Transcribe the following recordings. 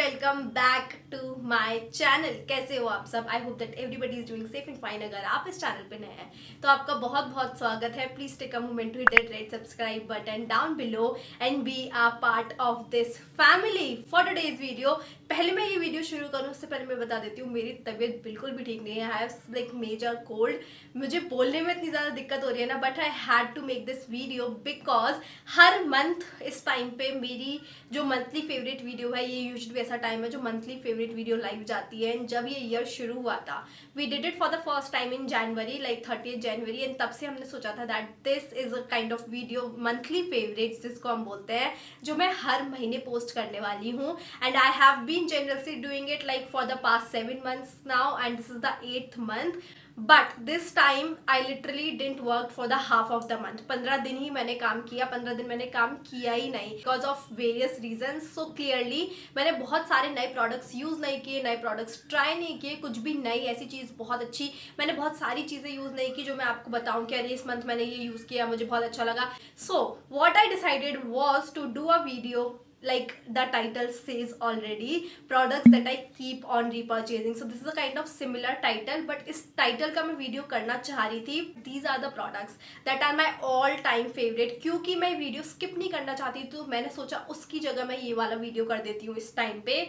Welcome back to my channel. कैसे हो आप सब? I hope that everybody is doing safe and fine. अगर आप इस चैनल पे नए हैं तो आपका बहुत बहुत स्वागत है। Please take a moment to hit that red subscribe button down below and be a part of this family for today's video. पहले मैं ये वीडियो शुरू करूँ उससे पहले मैं बता देती हूँ मेरी तबीयत बिल्कुल भी ठीक नहीं है। I have like major cold. मुझे बोलने में इतनी ज़्यादा दिक्कत हो रही है ना, but I had to make this video because हर मंथ इस टाइम पे मेरी जो मंथली फेवरेट वीडियो है, ये यूजुअली ऐसा टाइम है जो मंथली फेवरेट वीडियो लाइव जाती है। एंड जब ये ईयर शुरू हुआ था, we did it for the first time in January, like 30 January. And तब से हमने सोचा था that this is a kind of video monthly favourites जिसको हम बोलते हैं, जो मैं हर महीने पोस्ट करने वाली हूँ। And I have been generally doing it like for the past 7 months now and this is the 8th month। But this time I literally didn't work for the half of the month. 15 दिन ही मैंने काम किया, 15 दिन मैंने काम किया ही नहीं because of various reason. So clearly मैंने बहुत सारे नए प्रोडक्ट्स यूज नहीं किए, नए प्रोडक्ट्स ट्राई नहीं किए, कुछ भी नई ऐसी चीज़ बहुत अच्छी मैंने बहुत सारी चीज़ें यूज नहीं की जो मैं आपको बताऊं कि अरे इस मंथ मैंने ये यूज किया, मुझे बहुत अच्छा लगा। So what I decided was to do a video like the title says already, products that I keep on repurchasing. So this is a kind of similar title, but इस title का मैं video करना चाह रही थी। These are the products that are my all time favorite। क्योंकि मैं video skip नहीं करना चाहती तो मैंने सोचा उसकी जगह मैं ये वाला वीडियो कर देती हूँ इस टाइम पे।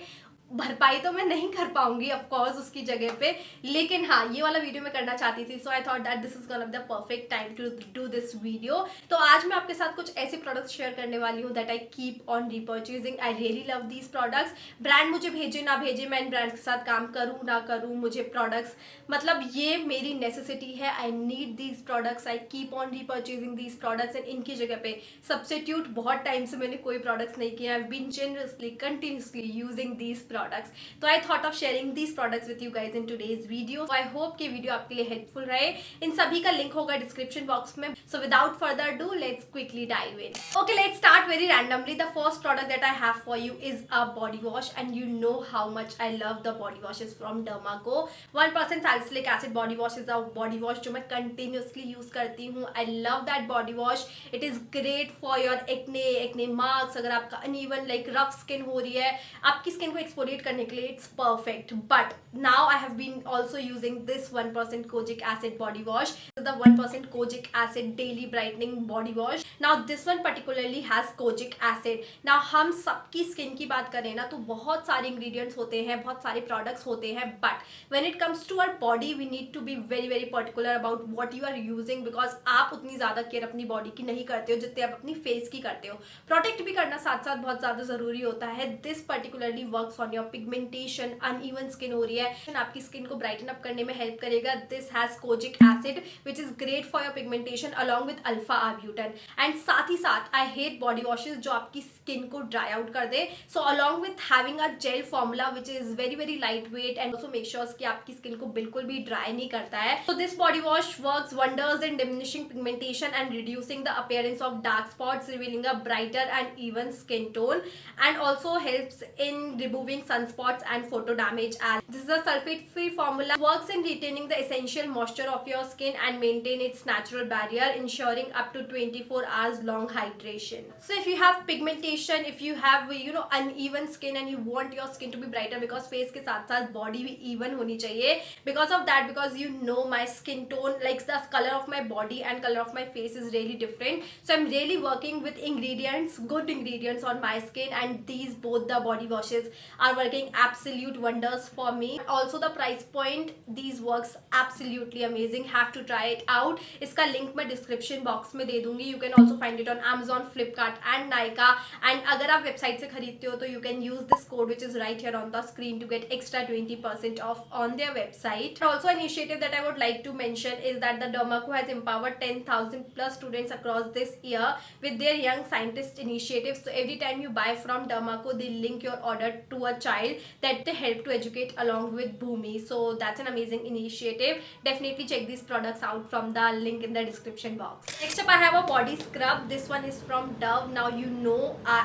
भरपाई तो मैं नहीं कर पाऊंगी ऑफ कोर्स उसकी जगह पे, लेकिन हाँ ये वाला वीडियो मैं करना चाहती थी। So I thought that this is the perfect time to do this video. तो आज मैं आपके साथ कुछ ऐसे प्रोडक्ट्स शेयर करने वाली हूँ that I keep on repurchasing. I really love these products. Brand मुझे भेजे ना भेजे, मैं इन ब्रांड्स के साथ काम करूँ ना करूँ, मुझे प्रोडक्ट्स मतलब ये मेरी नेसेसिटी है। I need these products, I keep on repurchasing these products. And इनकी जगह पे सब्स्टिट्यूट बहुत टाइम से मैंने कोई प्रोडक्ट्स नहीं किया। I have been generally continuously using these products। तो I thought of sharing these products with you guys in today's video। So I hope कि वीडियो आपके लिए हेल्पफुल रहे। इन सभी का लिंक होगा डिस्क्रिप्शन बॉक्स में। So without further ado, let's quickly dive in। Okay, let's start very randomly। The first product that I have for you is a body wash, and you know how much I love the body washes from Derma Co। 1% salicylic acid body wash is a body wash जो मैं continuously use करती हूँ। I love that body wash। It is great for your acne marks। अगर आपका uneven like rough skin हो रही है, आपकी स्किन को एक्सफोलिएट करने के लिए it's perfect. But now I have been also using this 1% kojic acid body wash, the 1% kojic acid daily brightening body wash. Now this one particularly has kojic acid. Now हम सबकी skin की बात करें ना तो बहुत सारे इंग्रेडिएंट्स होते हैं, बहुत सारे प्रोडक्ट्स होते हैं, but when it comes to our body we need to be very very particular about what you are using, because आप उतनी ज्यादा केयर अपनी बॉडी की नहीं करते हो जितने आप अपनी फेस की करते हो। प्रोटेक्ट भी करना साथ साथ बहुत ज्यादा जरूरी होता है। This particularly works on your pigmentation. Uneven skin हो रही है, आपकी स्किन को ब्राइटन अप करने में हेल्प करेगा। This has kojic acid which is great for your pigmentation along with alpha arbutin. And साथ ही साथ आई हेट बॉडी वॉशेज जो आपकी स्किन को ड्राई आउट कर दे। So along with having a gel formula which is very very light weight and also make sure कि आपकी स्किन को बिल्कुल भी ड्राई नहीं करता है। So this body wash works wonders in diminishing pigmentation and reducing the appearance of dark spots, revealing a brighter and even skin tone, and also helps in removing sunspots and photo damage, as this is a sulfate free formula, works in retaining the essential moisture of your skin and maintain its natural barrier, ensuring up to 24 hours long hydration। So if you have pigmentation, if you have uneven skin and you want your skin to be brighter, because face के साथ साथ body भी even होनी चाहिए, because of that, because you know my skin tone, like the color of my body and color of my face is really different, so I'm really working with ingredients, good ingredients on my skin, and these both the body washes are working absolute wonders for me। Also the price point, these works absolutely amazing, have to try it out। इसका link मैं description box में दे दूंगी। You can also find it on Amazon, Flipkart and Nykaa. And अगर आप website से खरीदते हो तो you can use this code which is right here on the screen to get extra 20% off on their website. Also initiative that I would like to mention is that the Derma Co has empowered 10,000 plus students across this year with their young scientist initiatives। So every time you buy from Derma Co, they link your order to a child that they help to educate along with Bhumi। So that's an amazing initiative। Definitely check these products out from the link in the description box। Next up I have a body scrub। This one is from Dove। Now you know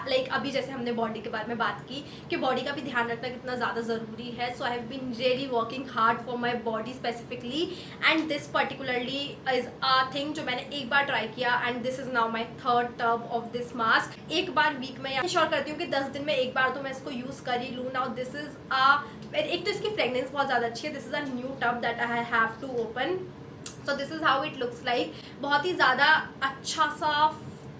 like अभी जैसे हमने body के बारे में बात की कि body का भी ध्यान रखना कितना ज़्यादा ज़रूरी है। So I have been really working hard for my body specifically, and this particularly is a thing जो मैंने एक बार ट्राई किया, and this is now my third tub of this mask। एक बार वीक में इंश्योर करती हूँ कि 10 दिन में एक बार तो मैं इसको यूज़ कर ही लूँ। हूँ. नाउ दिस इज एक तो इसकी फ्रेगनेंस बहुत ज़्यादा अच्छी है. This is a new tub that I have to open. So this is how it looks like. बहुत ही ज़्यादा अच्छा सा,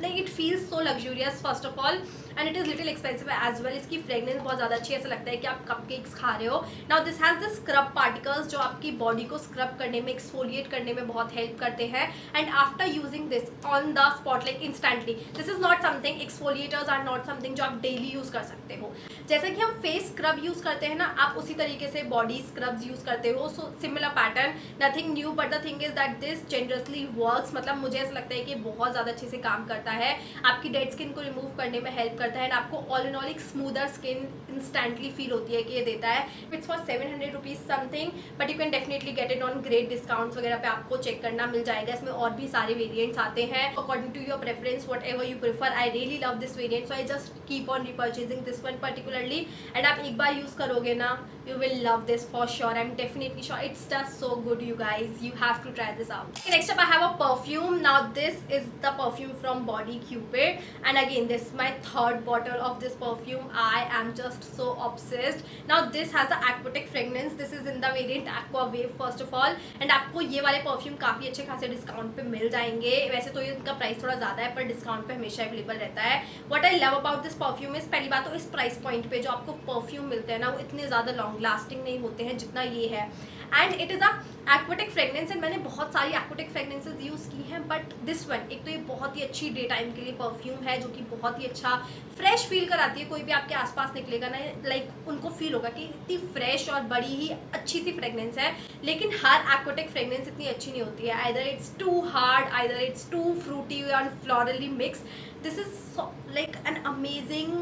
like it feels so luxurious first of all, and it is little expensive as well. इसकी fragrance बहुत ज़्यादा अच्छी है, ऐसा लगता है कि आप कपकेक्स खा रहे हो. Now this has the scrub particles जो आपकी बॉडी को स्क्रब करने में, एक्सफोलिएट करने में बहुत हेल्प करते हैं. And after using this on the spot, like instantly, this is not something, exfoliators are not something जो आप डेली यूज़ कर सकते हो. जैसे कि हम फेस स्क्रब यूज़ करते हैं ना, आप उसी तरीके से बॉडी स्क्रब्स यूज़ करते हो. So similar pattern, nothing new, but the thing is that this generously works. मतलब मुझे ऐसा लगता है कि बहुत ज़्यादा अच्छे से काम करता है, आपकी डेड स्किन को रिमूव करने में हेल्प करता है, एंड आपको ऑल इन ऑल एक स्मूदर स्किन इंस्टेंटली फील होती है कि ये देता है. It's for 700 rupees something, but you can definitely get it on great discounts वगैरह पे आपको चेक करना मिल जाएगा. इसमें और भी सारे वेरिएंट्स आते हैं according to your preference, whatever you prefer. I really love this variant, so I just keep on repurchasing this one particularly. And आप एक बार यूज़ करोगे ना, you will love this for sure. I'm definitely sure it's just so good, you guys. You have to try this out. Okay, next up I have a perfume. Now this is the perfume from Body Cupid, and again this is my third bottle of this perfume. I am just so obsessed. Now this has the aquatic fragrance. This is in the variant Aqua Wave first of all, and आपको ये वाले perfume काफ़ी अच्छे खासे discount पे मिल जाएंगे. वैसे तो ये इनका प्राइस थोड़ा ज़्यादा है, पर डिस्काउंट पे हमेशा अवेलेबल रहता है. What I love about this perfume is, पहली बात तो इस प्राइस पॉइंट पे जो आपको परफ्यूम मिलते हैं ना, वो इतने ज़्यादा लॉन्ग लास्टिंग नहीं होते हैं जितना ये है. And it is a aquatic fragrance, and मैंने बहुत सारी एक्वाटिक फ्रेगनेंसेज यूज़ की हैं, बट दिस वन, एक तो ये बहुत ही अच्छी डे टाइम के लिए परफ्यूम है जो कि बहुत ही अच्छा फ्रेश फील कराती है. कोई भी आपके आसपास निकलेगा ना, लाइक उनको फील होगा कि इतनी फ्रेश और बड़ी ही अच्छी सी फ्रेगनेंस है. लेकिन हर एक्वाटिक फ्रेगनेंस इतनी अच्छी नहीं होती है. Either it's too hard, either it's too fruity and florally mix. This is like an amazing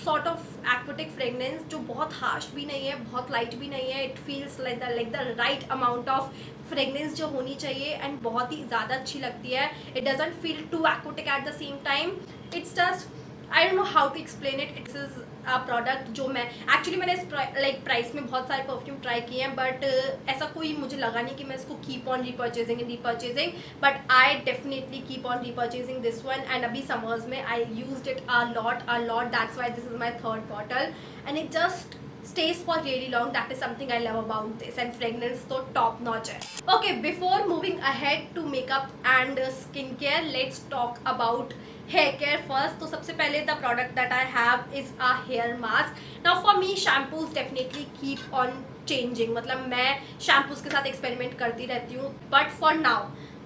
sort of aquatic fragrance जो बहुत हार्श भी नहीं है, बहुत लाइट भी नहीं है. It feels like the right amount of fragrance जो होनी चाहिए, एंड बहुत ही ज़्यादा अच्छी लगती है. It doesn't feel too aquatic at the same time. It's just, I don't know how to explain it. It's is a product जो मैं एक्चुअली, मैंने इस लाइक प्राइस में बहुत सारे परफ्यूम ट्राई किए हैं, बट ऐसा कोई मुझे लगा नहीं कि मैं इसको keep on repurchasing and repurchasing. But I definitely keep on repurchasing this one. And अभी समर्स में I used it a lot. That's why this is my third bottle, and it just stays for really long. That is something I love about this, and fragrance तो top notch है. Okay, before moving ahead to makeup and skincare, let's talk about hair care first. तो सबसे पहले the product that I have is a hair mask. Now for me shampoos definitely keep on changing. मतलब मैं shampoos के साथ experiment करती रहती हूँ, but for now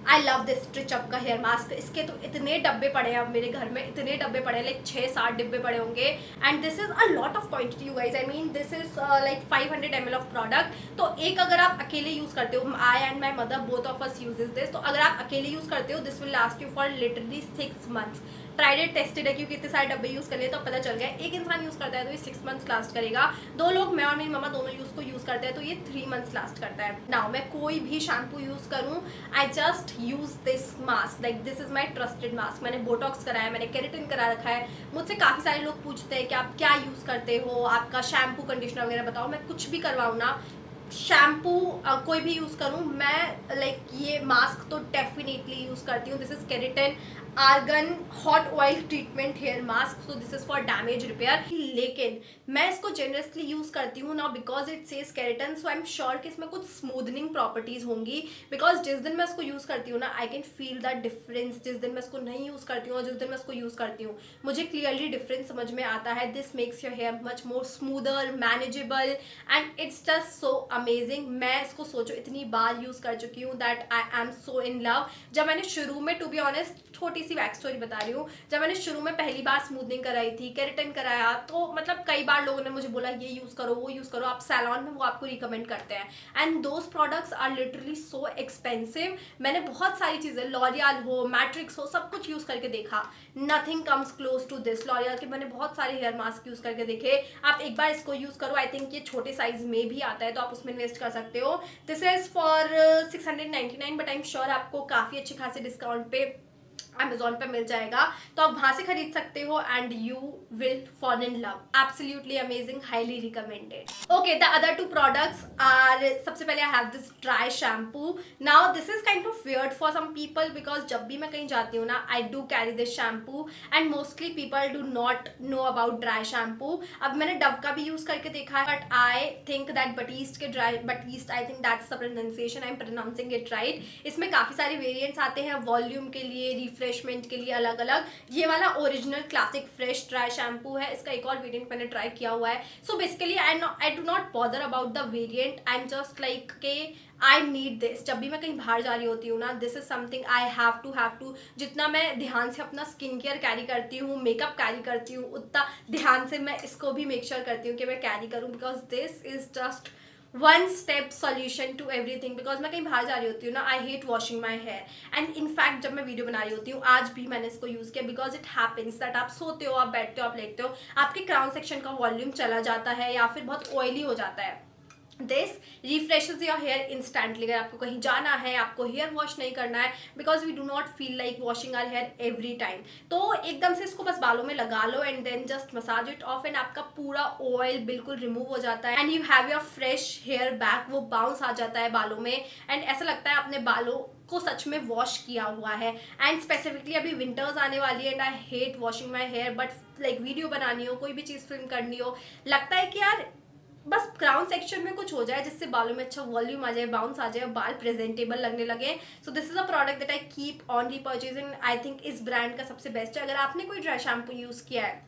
I love this स्ट्रिचअप का हेयर मास्क. इसके तो इतने डब्बे पड़े हैं अब मेरे घर में, इतने डब्बे पड़े हैं, लाइक 6-7 डिब्बे पड़े होंगे. And this is a lot of quantity you guys. I mean this is like 500 ml of product. तो एक अगर आप अकेले यूज़ करते हो, I and my mother both of us uses this, तो अगर आप अकेले यूज़ करते हो, this will last you for literally 6 months. Tried and tested है, क्योंकि इतने सारे डब्बे यूज़ कर लिए तो पता चल गया. एक इंसान यूज़ करता है तो ये 6 months लास्ट करेगा. 2 लोग, मैं और मेरी मम्मा दोनों यूज़ करते हैं तो ये 3 months लास्ट करता है. नाउ मैं कोई भी शैम्पू यूज़ करूँ, I just use this mask. Like this is my trusted mask. मैंने बोटॉक्स कराया, मैंने केराटिन करा रखा है. मुझसे काफ़ी सारे लोग पूछते हैं कि आप क्या यूज़ करते हो, आपका शैम्पू कंडीशनर वगैरह बताओ. मैं कुछ भी करवाऊँ ना, शैम्पू कोई भी यूज़ करूँ, मैं लाइक ये मास्क तो डेफिनेटली यूज़ करती हूँ. This is keratin argan hot oil treatment hair mask. So this is for damage repair. लेकिन मैं इसको जेनरसली यूज़ करती हूँ ना, because it says keratin, so I am sure कि इसमें कुछ स्मूदनिंग प्रॉपर्टीज़ होंगी. बिकॉज जिस दिन मैं इसको यूज़ करती हूँ ना, I can feel the difference. जिस दिन मैं इसको नहीं यूज़ करती हूँ और जिस दिन मैं इसको यूज़ करती हूँ, मुझे क्लियरली डिफरेंस समझ में आता है. This makes your hair much more smoother, manageable, and it's just so amazing. मैं इसको सोचो इतनी बार यूज़ कर चुकी हूँ that I am so in love. जब मैंने शुरू में, टू बी ऑनेस्ट, छोटी सी बैक स्टोरी बता रही हूँ, जब मैंने शुरू में पहली बार स्मूथनिंग कराई थी, केराटिन कराया, तो मतलब कई बार लोगों ने मुझे बोला ये यूज़ करो, वो यूज़ करो. आप सैलॉन में वो आपको रिकमेंड करते हैं, and those products are literally so expensive. मैंने बहुत सारी चीज़ें, लॉरियल हो, मैट्रिक्स हो, सब कुछ यूज़ करके देखा. Nothing comes close to this. L'Oreal के मैंने बहुत सारे हेयर मास्क यूज़ करके देखे. आप एक बार इसको यूज़ करो. आई थिंक ये छोटे साइज में भी आता है, तो आप उसमें इन्वेस्ट कर सकते हो. This is for 699, but I am sure आपको काफ़ी अच्छे खासे डिस्काउंट पे Amazon पे मिल जाएगा, तो आप वहां से खरीद सकते हो and you will fall in love. Absolutely amazing, highly recommended. Okay, the other two products are, सबसे पहले I have this dry shampoo. Now this is kind of weird for some people because जब भी मैं कहीं जाती हूँ ना, I do carry this shampoo and mostly people do not know about dry shampoo. अब मैंने डव का भी यूज करके देखा है, but I think that Batiste के dry, Batiste I think that's the pronunciation, I am pronouncing it right. इसमें काफी सारे वेरिएंट्स आते हैं वॉल्यूम के लिए, रिफ्रेशमेंट के लिए अलग अलग. ये वाला original classic fresh dry shampoo है. इसका एक और वेरिएंट मैंने ट्राई किया हुआ है. So basically I do not bother about the variant. I am just like के आई नीड दिस. जब भी मैं कहीं बाहर जा रही होती हूँ ना, this is something I have to. जितना मैं ध्यान से अपना स्किन केयर कैरी करती हूँ, मेकअप कैरी करती हूँ, उतना ध्यान से मैं इसको भी मेक श्योर करती हूँ कि मैं कैरी करूँ, because this is just one step solution to everything. Because मैं कहीं बाहर जा रही होती हूँ ना, I hate washing my hair and in fact जब मैं वीडियो बना रही होती हूँ, आज भी मैंने इसको यूज किया बिकॉज इट हैपेंस दैट आप सोते हो, आप बैठते हो, आप लेटते हो, आपके क्राउन सेक्शन का वॉल्यूम चला जाता है या फिर बहुत ऑयली हो जाता है. This refreshes your hair instantly. अगर आपको कहीं जाना है, आपको हेयर वॉश नहीं करना है, because we do not feel like washing our hair every time, तो एकदम से इसको बस बालों में लगा लो and then just massage it off and आपका पूरा ऑयल बिल्कुल रिमूव हो जाता है and you have your fresh hair back. वो बाउंस आ जाता है बालों में एंड ऐसा लगता है अपने बालों को सच में वॉश किया हुआ है. एंड स्पेसिफिकली अभी विंटर्स आने वाली है and I hate washing my hair, but like video बनानी हो, कोई भी चीज़ फिल्म करनी हो, लगता है कि यार बस क्राउन सेक्शन में कुछ हो जाए जिससे बालों में अच्छा वॉल्यूम आ जाए, बाउंस आ जाए, बाल प्रेजेंटेबल लगने लगे. So this is a product that I keep on repurchasing. I think इस ब्रांड का सबसे बेस्ट है. अगर आपने कोई ड्राई शैम्पू यूज किया है,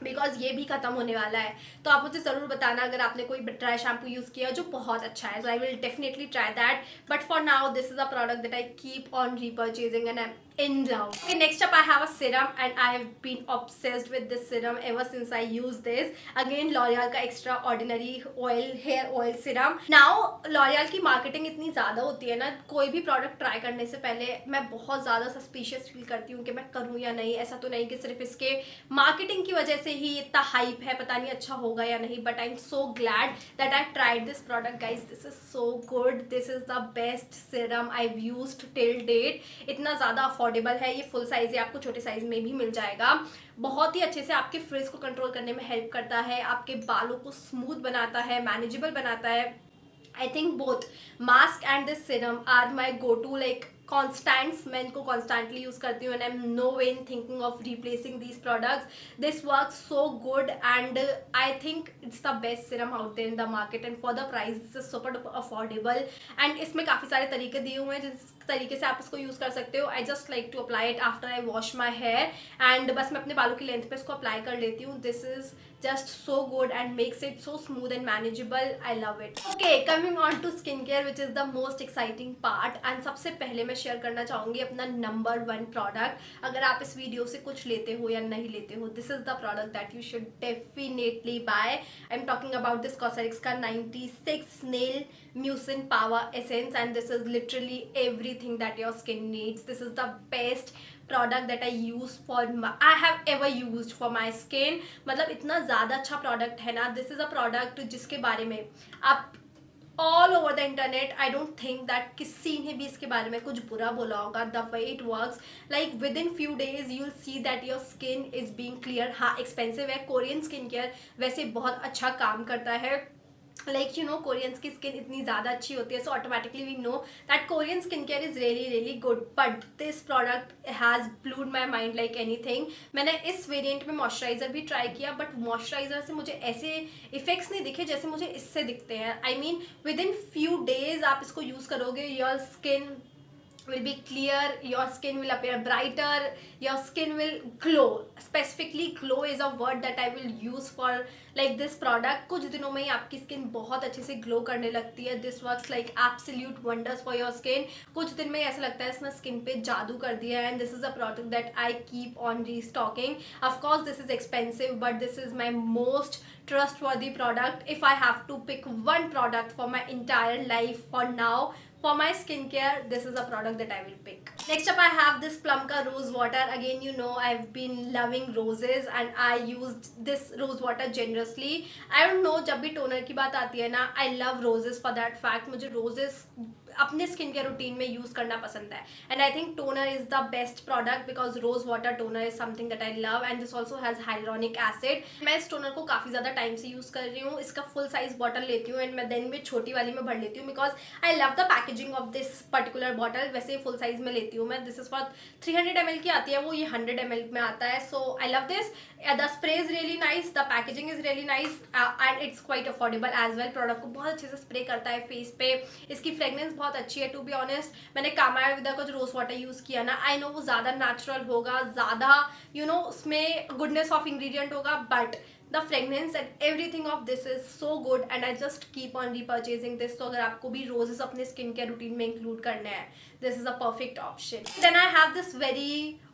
बिकॉज ये भी खत्म होने वाला है, तो आप मुझे जरूर बताना अगर आपने कोई ड्राई शैम्पू यूज किया जो बहुत अच्छा है. So I will definitely try that, but for now this is a product that I keep on repurchasing and I am in love. Okay, next up I have a serum and I have been obsessed with this serum ever since I used this. Again L'Oreal का extraordinary oil hair oil serum. Now L'Oreal की marketing इतनी ज़्यादा होती है ना, कोई भी product try करने से पहले मैं बहुत ज़्यादा suspicious feel करती हूँ कि मैं करूँ या नहीं. ऐसा तो नहीं कि सिर्फ इसके marketing की वजह से ही इतना hype है, पता नहीं अच्छा होगा या नहीं. But I'm so glad that I tried this product, guys. This is so good. This is the best serum I've used till date. इतना ज़्यादा अफोर्डेबल है, ये फुल साइज है, आपको छोटे साइज में भी मिल जाएगा. बहुत ही अच्छे से आपके फ्रिज को कंट्रोल करने में हेल्प करता है, आपके बालों को स्मूथ बनाता है, मैनेजेबल बनाता है. I think both mask and this serum are my go to like constants. मैं इनको कॉन्स्टेंटली यूज करती हूँ and I am no way in thinking of replacing these products. This work so good and I think it's the best serum out there in the market and for the price this is super affordable. And इसमें काफ़ी सारे तरीके दिए हुए हैं जिस तरीके से आप इसको यूज कर सकते हो. I just like to apply it after I wash my hair and बस मैं अपने बालों की लेंथ पे इसको अप्लाई कर लेती हूँ. This is just so good and makes it so smooth and manageable. I love it. Okay, coming on to skincare, which is the most exciting part. And सबसे पहले मैं शेयर करना चाहूँगी अपना नंबर 1 प्रोडक्ट. अगर आप इस वीडियो से कुछ लेते हो या नहीं लेते हो, this is the product that you should definitely buy. I am talking about this cosmetics का 96 nail mucin power essence and this is literally everything that your skin needs. This is the best product that I use for I have ever used for my skin. मतलब इतना ज़्यादा अच्छा product है ना. This is a product जिसके बारे में आप all over the internet, I don't think that किसी ने भी इसके बारे में कुछ बुरा बोला होगा. The way it works, like within few days you will see that your skin is being clear. हाँ, एक्सपेंसिव है. कोरियन स्किन केयर वैसे बहुत अच्छा काम करता है. लाइक यू नो, कोरियंस की स्किन इतनी ज़्यादा अच्छी होती है, so automatically we know that Korean skin care is really good. But this product has blowed my mind like anything. मैंने इस वेरिएंट में मॉइस्चराइजर भी ट्राई किया, बट मॉइस्चराइजर से मुझे ऐसे इफेक्ट्स नहीं दिखे जैसे मुझे इससे दिखते हैं. I mean with in few days आप इसको यूज़ करोगे, your skin will be clear, your skin will appear brighter, your skin will glow. Specifically glow is a word that I will use for like this product. कुछ दिनों में ही आपकी skin बहुत अच्छे से ग्लो करने लगती है. This works like absolute wonders for your skin. कुछ दिन में ऐसा लगता है इसने स्किन पे जादू कर दिया है. And this is a product that I keep on restocking. Of course this is expensive but this is my most trustworthy product. If I have to pick one product for my entire life for now, for my skincare, this is a product that I will pick. Next up I have this Plum ka rose water. Again, you know I've been loving roses and I used this rose water generously. I don't know, जब भी toner की बात आती है ना, I love roses for that fact. मुझे roses अपने skin care routine में यूज करना पसंद है. And I think toner is the best product because rose water toner is something that I love and this also has hyaluronic acid. मैं इस toner को काफी ज्यादा टाइम से यूज कर रही हूँ. इसका फुल साइज बॉटल लेती हूँ एंड मैं देन में छोटी वाली में भर लेती हूँ because I love the packaging of this particular bottle. वैसे फुल साइज में लेती हूँ मैं. दिस इज फॉर 300 ml की आती है वो, ये 100 ml में आता है. So I love this. The spray is really nice, the packaging is really nice and it's quite affordable as well. Product को बहुत अच्छे से स्प्रे करता है फेस पे. इसकी फ्रेग्रेंस बहुत अच्छी है टू बी ऑनेस्ट. मैंने कामायविदा का जो रोज वाटर यूज किया ना, आई नो वो ज्यादा नेचुरल होगा, ज्यादा उसमें गुडनेस ऑफ इंग्रेडिएंट होगा, but the fragrance and everything of this is so good and I just keep on repurchasing this. तो अगर आपको भी roses अपने स्किन केयर रूटीन में इंक्लूड करना है, this is a perfect option. Then I have this very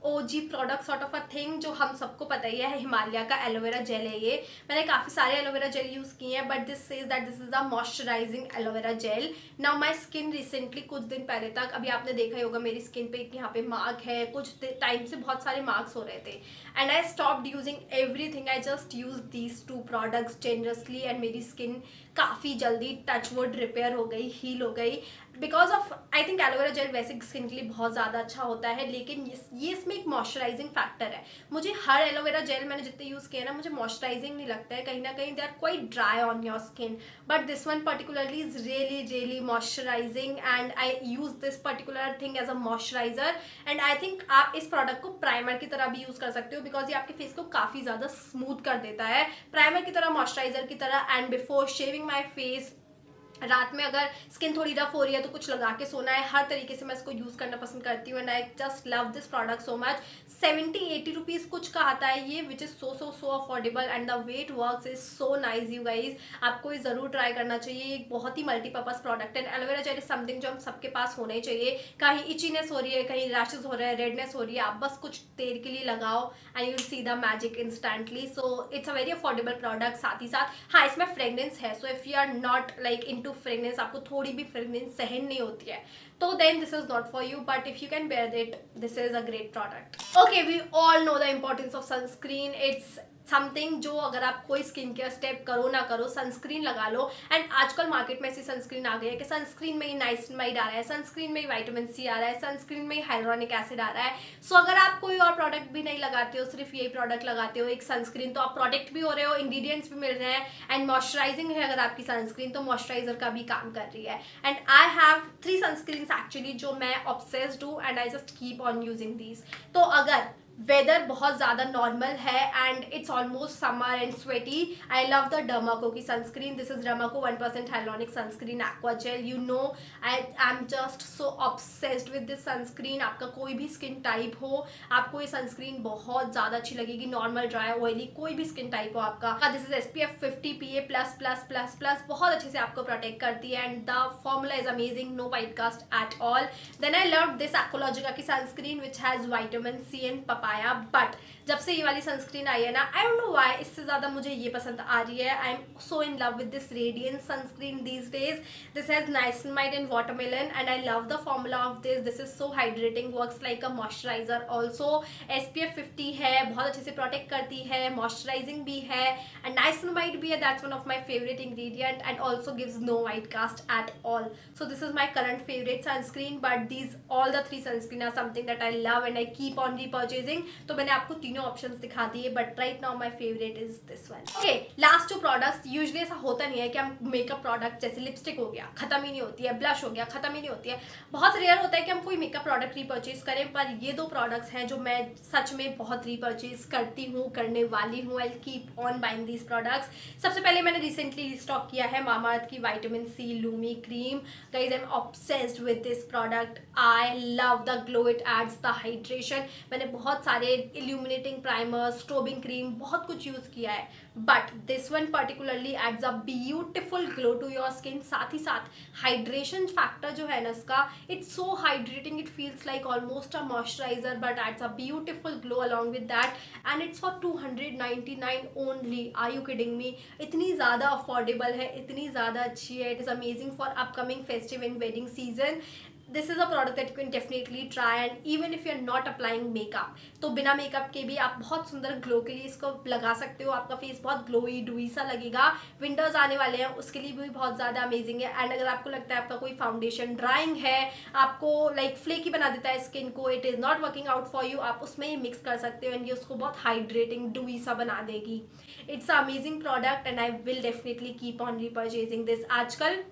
OG product sort of a thing जो हम सबको पता ही है. हिमालय का एलोवेरा जेल है ये. मैंने काफ़ी सारे एलोवेरा जेल यूज़ किए हैं but this says that this is a moisturising aloe vera gel. Now my skin recently कुछ दिन पहले तक, अभी आपने देखा ही होगा मेरी स्किन पे यहाँ पे मार्क है, कुछ टाइम से बहुत सारे मार्क्स हो रहे थे and I stopped using everything. I just use these 2 products generously and मेरी स्किन काफ़ी जल्दी टचवुड रिपेयर हो गई, हील हो गई because of I think aloe vera gel वैसे स्किन के लिए बहुत ज़्यादा अच्छा होता है लेकिन ये इसमें एक मॉइस्चराइजिंग फैक्टर है. मुझे हर एलोवेरा जेल मैंने जितने यूज़ किए ना, मुझे मॉइस्चराइजिंग नहीं लगता है. कहीं ना कहीं they are quite dry on your skin but this one particularly is really really moisturising and I use this particular thing as a moisturiser. And I think आप इस प्रोडक्ट को प्राइमर की तरह भी यूज़ कर सकते हो बिकॉज ये आपके फेस को काफ़ी ज़्यादा स्मूथ कर देता है, प्राइमर की तरह, मॉइस्चराइजर की तरह. And before shaving my face, रात में अगर स्किन थोड़ी रफ हो रही है तो कुछ लगा के सोना है, हर तरीके से मैं इसको यूज़ करना पसंद करती हूँ and I just love this product so much. 70-80 rupees कुछ का आता है ये, which is so affordable and the way it works is so nice. You guys, आपको ये ज़रूर ट्राई करना चाहिए. एक बहुत ही multipurpose product and aloe vera gel is something जो हम सबके पास होना ही चाहिए. कहीं इचीनेस हो रही है, कहीं रैशेज हो रहे हैं, रेडनेस हो रही है, आप बस कुछ देर के लिए लगाओ and you see the magic instantly. So it's a very affordable product. साथ ही साथ हाँ, इसमें फ्रेग्रेंस है. So if you are not like into fragrance, आपको थोड़ी भी फ्रेग्रेंस सहन नहीं होती है तो then this is not for you, but if you can bear it, this is a great product. Okay, we all know the importance of sunscreen. It's something जो अगर आप कोई स्किन केयर स्टेप करो ना करो, सनस्क्रीन लगा लो. And आजकल मार्केट में ऐसी सनस्क्रीन आ गई है कि सनस्क्रीन में ही नाइसिनमाइड आ रहा है, सनस्क्रीन में ही विटामिन सी आ रहा है, सनस्क्रीन में ही हाइलोनिक एसिड आ रहा है. सो अगर आप कोई और प्रोडक्ट भी नहीं लगाते हो, सिर्फ यही प्रोडक्ट लगाते हो, एक सनस्क्रीन, तो आप प्रोडक्ट भी हो रहे हो, इंग्रीडियंट्स भी मिल रहे हैं एंड मॉइस्चराइजिंग है अगर आपकी सनस्क्रीन तो मॉइस्चराइजर का भी काम कर रही है. And I have 3 sunscreens actually जो मैं ऑब्सेस्ड हूँ and I just keep on using these. तो अगर वेदर बहुत ज़्यादा नॉर्मल है and it's almost summer and sweaty, I love the Derma Co की sunscreen. This is Derma Co 1% hyaluronic sunscreen aqua gel. You know I am just so obsessed with this sunscreen. आपका कोई भी skin type हो, आपको ये sunscreen बहुत ज़्यादा अच्छी लगेगी. नॉर्मल, ड्राई, ऑयली, कोई भी स्किन टाइप हो आपका. दिस इज SPF 50 PA++++, बहुत अच्छे से आपको प्रोटेक्ट करती है and the formula is amazing, no white cast at all. Then I love this Aqualogica की sunscreen which has vitamin C and papaya. But जब से ये वाली सनस्क्रीन आई है ना, आई डोंट नो व्हाई, इससे ज़्यादा मुझे ये पसंद आ रही है. I am so in love with this radiance sunscreen these days. This has niacinamide and watermelon and I love the formula of this. This is so hydrating, works like a moisturiser also. SPF 50 है, बहुत अच्छे से protect करती है, moisturising भी है and niacinamide भी है. That's one of my favourite ingredient and also gives no white cast at all. So this is my current favourite sunscreen but these all the 3 sunscreen are something that I love and I keep on repurchasing. तो मैंने आपको तीनों options दिखा दिए but right now my favourite is this one. Okay, last 2 products. Usually ऐसा होता नहीं है कि हम मेकअप प्रोडक्ट जैसे लिपस्टिक हो गया खत्म ही नहीं होती है, ब्लश हो गया खत्म ही नहीं होती है, बहुत रेयर होता है कि हम कोई मेकअप प्रोडक्ट रीपर्चेज करें. पर ये 2 प्रोडक्ट्स हैं जो मैं सच में बहुत रीपर्चेज करती हूँ, करने वाली हूँ. I keep on buying these products. सबसे पहले मैंने रिसेंटली रिस्टॉक किया है मामाअर्थ की vitamin C lumi cream. Guys, I am obsessed with this product. I love the glow it adds the hydration. मैंने बहुत सारे इल्यूमिनेटिंग प्राइमर, स्ट्रोबिंग क्रीम, बहुत कुछ यूज किया है but this one particularly adds a beautiful glow to your skin. साथ ही साथ हाइड्रेशन फैक्टर जो है ना इसका, it's so hydrating, it feels like almost a moisturiser but adds a beautiful glow along with that and it's for 299 only. Are you kidding me? इतनी ज़्यादा affordable है, इतनी ज़्यादा अच्छी है. It is amazing for upcoming festive and wedding season. This is a product that you can definitely try and even if you are not applying makeup, तो बिना makeup के भी आप बहुत सुंदर ग्लो के लिए इसको लगा सकते हो। आपका फेस बहुत ग्लोई डुई सा लगेगा। विंटर्स आने वाले हैं, उसके लिए भी बहुत ज़्यादा अमेजिंग है। एंड अगर आपको लगता है आपका कोई फाउंडेशन ड्राइंग है, आपको लाइक फ्लेकी बना देता है स्किन को, it is not working out for you, आप उसमें ही मिक्स कर सकते हो एंड ये उसको बहुत हाइड्रेटिंग डुई सा बना देगी। It's amazing product and I will definitely keep on repurchasing this. आजकल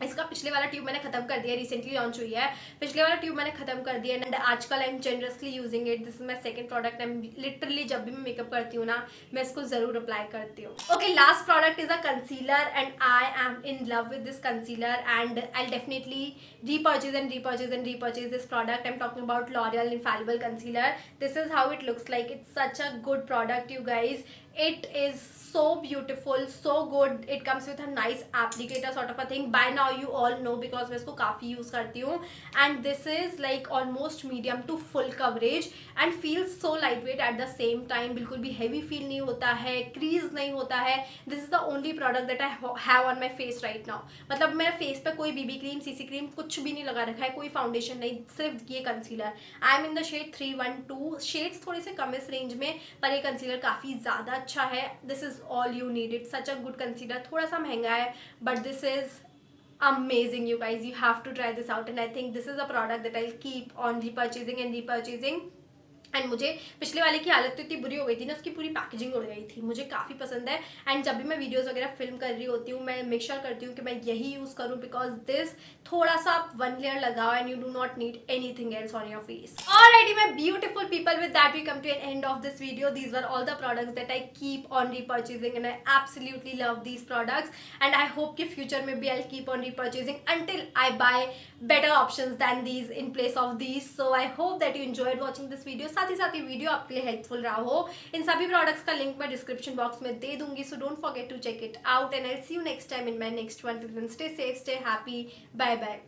इसका पिछले वाला ट्यूब मैंने खत्म कर दिया, रिसेंटली लॉन्च हुई है, पिछले वाला ट्यूब मैंने खत्म कर दिया एंड आजकल I am generously using it. This is my second product. I am literally जब भी मैं मेकअप करती हूँ ना, मैं इसको जरूर अप्लाई करती हूँ। Okay, last product is a concealer and I am in love with this concealer and I definitely repurchase this product. I'm talking about L'Oreal Infallible Concealer. This is how it looks like. It's such a good product, you guys. It is so beautiful, so good. It comes with a nice applicator sort of a thing. By now you all know because मैं इसको काफ़ी use करती हूँ and this is like almost medium to full coverage and feels so lightweight at the same time. बिल्कुल भी heavy feel नहीं होता है, crease नहीं होता है. This is the only product that I have on my face right now. मतलब मेरे फेस पे कोई BB क्रीम, CC क्रीम कुछ भी नहीं लगा रखा है, कोई फाउंडेशन नहीं, सिर्फ ये concealer. I am in the shade 312. Shades थोड़े से कम इस रेंज में, पर ये कंसीलर काफ़ी ज़्यादा अच्छा है. This is all you need. It such a good concealer. थोड़ा सा महंगा है but this is amazing, you guys. You have to try this out and I think this is a product that I'll keep on repurchasing. And मुझे पिछले वाले की हालत तो इतनी बुरी हो गई थी ना, उसकी पूरी पैकेजिंग उड़ गई थी. मुझे काफ़ी पसंद है एंड जब भी मैं वीडियोस वगैरह फिल्म कर रही होती हूँ, मैं मेक श्योर करती हूँ कि मैं यही यूज़ करूँ बिकॉज दिस थोड़ा सा आप वन लेयर लगाओ and you do not need anything else on your face. Alrighty my beautiful people, with that we come to an end of this video. These were all the products that I keep on repurchasing and I absolutely love these products and I hope कि future में भी I'll keep on repurchasing until I buy better options than these in place of these. So I hope that you enjoyed watching this video. साथ ही video आपके लिए helpful रहा हो. इन सभी products का लिंक मैं डिस्क्रिप्शन बॉक्स में दे दूंगी, so don't forget to check it out and I see you next time in my next one. Till then stay safe, stay happy, bye bye.